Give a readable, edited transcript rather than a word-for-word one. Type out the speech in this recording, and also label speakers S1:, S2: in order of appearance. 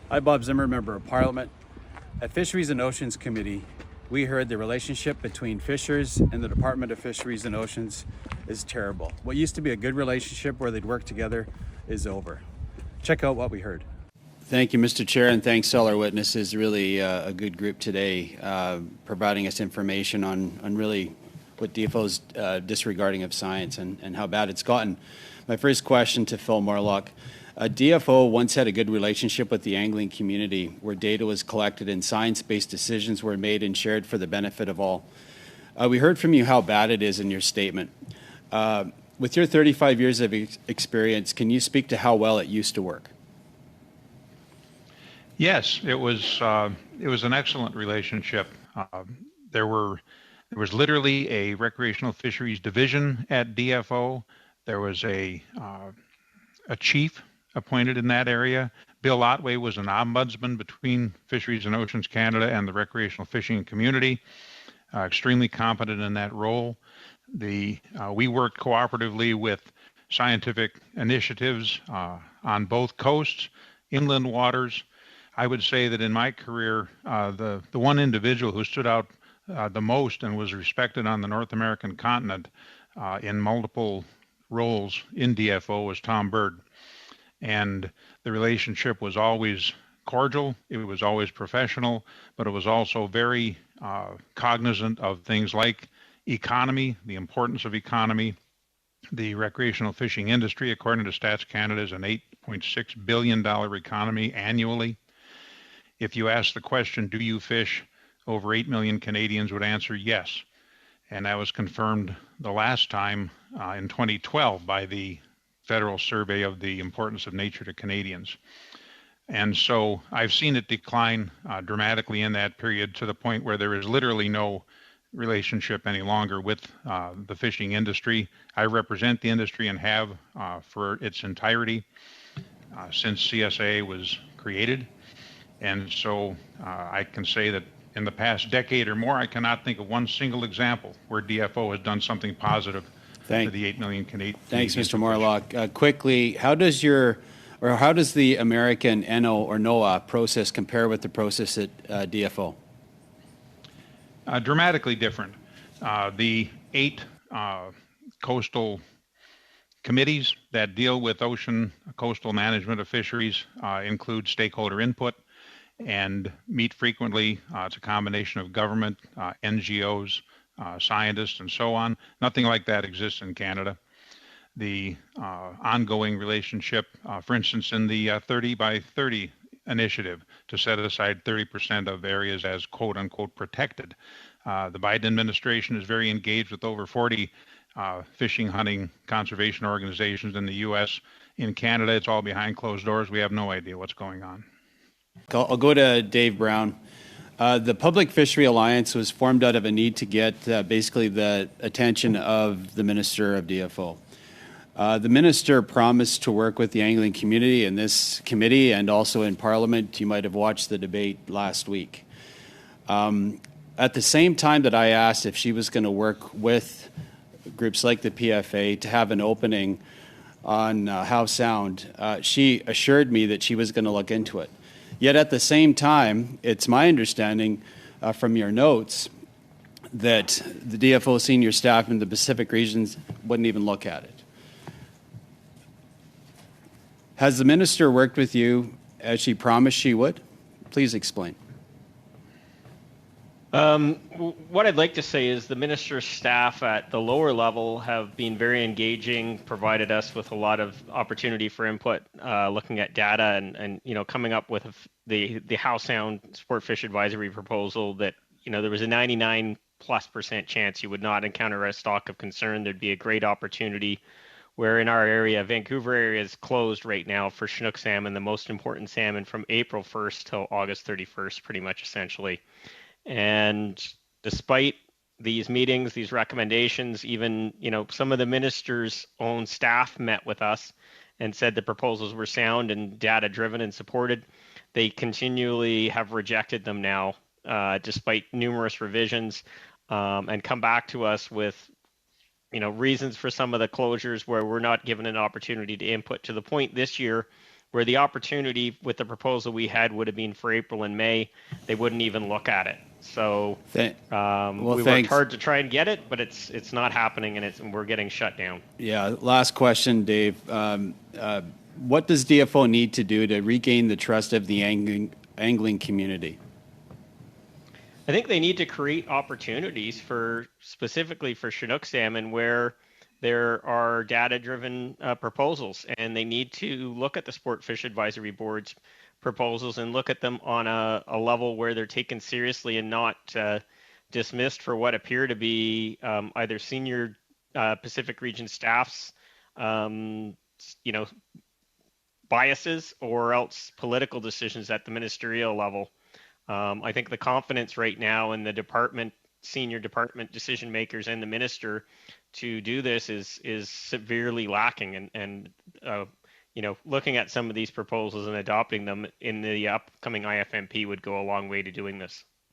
S1: Hi, Bob Zimmer, Member of Parliament. At Fisheries and Oceans Committee, we heard the relationship between fishers and the Department of Fisheries and Oceans is terrible. What used to be a good relationship where they'd work together is over. Check out what we heard. Thank you, Mr. Chair, and thanks to all our witnesses. Really a good group today, providing us information on really what DFO's disregarding of science and how bad it's gotten. My first question to Phil Morlock. DFO once had a good relationship with the angling community where data was collected and science-based decisions were made and shared for the benefit of all. We heard from you how bad it is in your statement. With your 35 years of experience, can you speak to how well it used to work?
S2: Yes, it was an excellent relationship. There was literally a recreational fisheries division at DFO. There was a chief appointed in that area. Bill Otway was an ombudsman between Fisheries and Oceans Canada and the recreational fishing community, extremely competent in that role. We worked cooperatively with scientific initiatives on both coasts, inland waters. I would say that in my career, the one individual who stood out the most and was respected on the North American continent in multiple roles in DFO was Tom Bird. And the relationship was always cordial, it was always professional, but it was also very cognizant of things like economy, the importance of economy. The recreational fishing industry, according to Stats Canada, is an $8.6 billion economy annually. If you ask the question, do you fish? Over 8 million Canadians would answer yes. And that was confirmed the last time in 2012 by the Federal Survey of the Importance of Nature to Canadians. And so I've seen it decline dramatically in that period to the point where there is literally no relationship any longer with the fishing industry. I represent the industry and have for its entirety since CSA was created. And so I can say that in the past decade or more, I cannot think of one single example where DFO has done something positive to the 8 million Canadians.
S1: Thanks, Mr. Morlock. Quickly, how does the American NO or NOAA process compare with the process at DFO?
S2: Dramatically different. The 8 coastal committees that deal with ocean coastal management of fisheries include stakeholder input and meet frequently. It's a combination of government, NGOs, scientists, and so on. Nothing like that exists in Canada. The ongoing relationship, for instance, in the 30 by 30 initiative to set aside 30% of areas as quote unquote protected. The Biden administration is very engaged with over 40 fishing, hunting, conservation organizations in the U.S. In Canada, it's all behind closed doors. We have no idea what's going on.
S1: I'll go to Dave Brown. The Public Fishery Alliance was formed out of a need to get basically the attention of the Minister of DFO. The Minister promised to work with the angling community in this committee and also in Parliament. You might have watched the debate last week. At the same time that I asked if she was going to work with groups like the PFA to have an opening on How Sound, she assured me that she was going to look into it. Yet at the same time, it's my understanding from your notes that the DFO senior staff in the Pacific regions wouldn't even look at it. Has the minister worked with you as she promised she would? Please explain.
S3: What I'd like to say is the minister's staff at the lower level have been very engaging, provided us with a lot of opportunity for input, looking at data and coming up with the How Sound Sport Fish Advisory proposal that, there was a 99+% chance you would not encounter a stock of concern. There'd be a great opportunity where in our area, Vancouver area is closed right now for Chinook salmon, the most important salmon from April 1st till August 31st, pretty much essentially. And despite these meetings, these recommendations, even, some of the minister's own staff met with us and said the proposals were sound and data driven and supported. They continually have rejected them now, despite numerous revisions, and come back to us with, reasons for some of the closures where we're not given an opportunity to input, to the point this year where the opportunity with the proposal we had would have been for April and May. They wouldn't even look at it. So we worked hard to try and get it, but it's not happening, and we're getting shut down.
S1: Yeah. Last question, Dave. What does DFO need to do to regain the trust of the angling community?
S3: I think they need to create opportunities specifically for Chinook salmon where there are data-driven proposals, and they need to look at the Sport Fish Advisory Board's proposals and look at them on a level where they're taken seriously and not dismissed for what appear to be either senior Pacific region staffs, biases, or else political decisions at the ministerial level. I think the confidence right now in the department, senior department decision makers, and the minister to do this is severely lacking. And looking at some of these proposals and adopting them in the upcoming IFMP would go a long way to doing this.